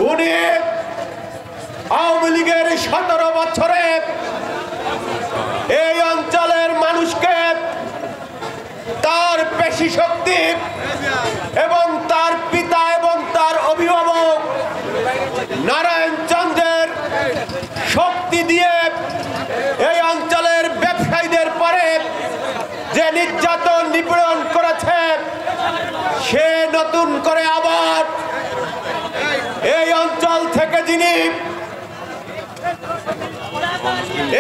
উনি আওয়ামী লীগের 17 বছরে এই অঞ্চলের মানুষকে তার পেশি শক্তি এবং তার পিতা এবং তার অভিভাবক নারায়ণ চন্দ্রের শক্তি দিয়ে এই অঞ্চলের ব্যবসায়ীদের পরে যে নির্যাতন নিপীড়ন করেছে, সে নতুন করে আবার এই অঞ্চল থেকে যিনি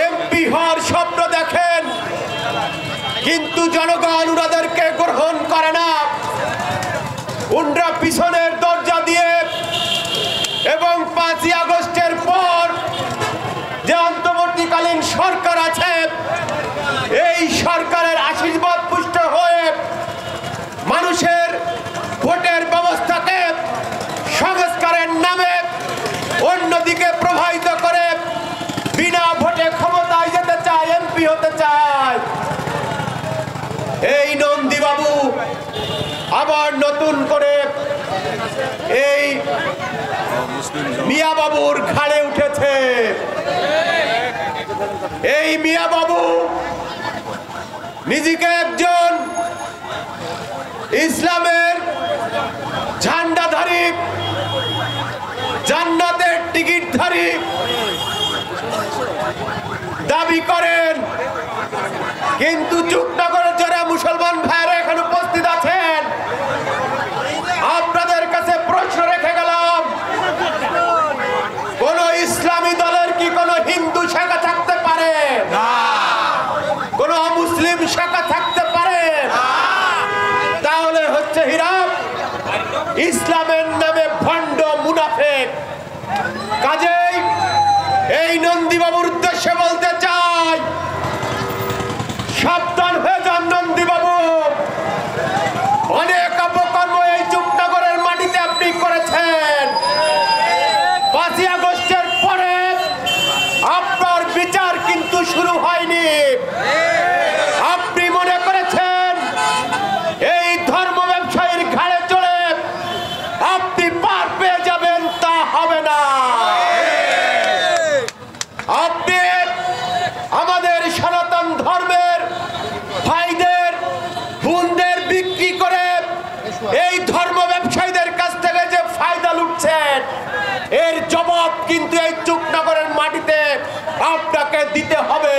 এমপি হওয়ার স্বপ্ন দেখেন, কিন্তু জনগণ উনাদেরকে গ্রহণ করে না। উনরা পিছনের দরজা দিয়ে এবং 5ই আগস্টের পর যে অন্তর্বর্তীকালীন সরকার আছে, এই সরকারের আশীর্বাদ পুষ্ট হয়ে মানুষের ভোটের ব্যবস্থাকে সংস্কারের নামে অন্যদিকে প্রভাবিত করে বিনা ভোটে ক্ষমতায় যেতে চায়, এমপি হতে চায়। এই নন্দী বাবু আবার নতুন করে এই মিয়া বাবুর ঘাড়ে উঠেছে। এই মিয়া বাবু নিজেকে একজন ইসলামের ঝান্ডাধারী, জান্নাতের টিকিটধারী দাবি করেন, কিন্তু চুকনগরের যারা মুসলমান ভাইয়েরা এখানে উপস্থিত আছেন, আপনাদের কাছে প্রশ্ন রেখে গেলাম, কোন ইসলামী দলের কি কোন হিন্দু শাখা থাকতে পারে? কোন মুসলিম শাখা থাকতে পারে? তাহলে হচ্ছে হিরাম ইসলামের নামে ভণ্ড মুনাফিক। কাজেই এই নন্দীবাবুর উদ্দেশ্যে বলতে চাই, সাবধান হয়ে যান নন্দীবাবু। অনেক অপকর্ম এই চুকনগরের মাটিতে আপনি করেছেন। 5ই আগস্টের পরে আপনার বিচার কিন্তু শুরু হয়নি। আপনি মনে করেছেন এই ধর্ম ব্যবসায়ীর ঘাড়ে চড়ে আপনি পার পেয়ে যাবেন, তা হবে না। আপনি আমাদের সনাতন ধর্মের ভাইদের বোনদের বিক্রি করে এই ধর্ম ব্যবসায়ীদের কাছ থেকে যে ফায়দা লুটছেন, এর জবাব কিন্তু এই চুকনগরের মাটিতে আপনাকে দিতে হবে।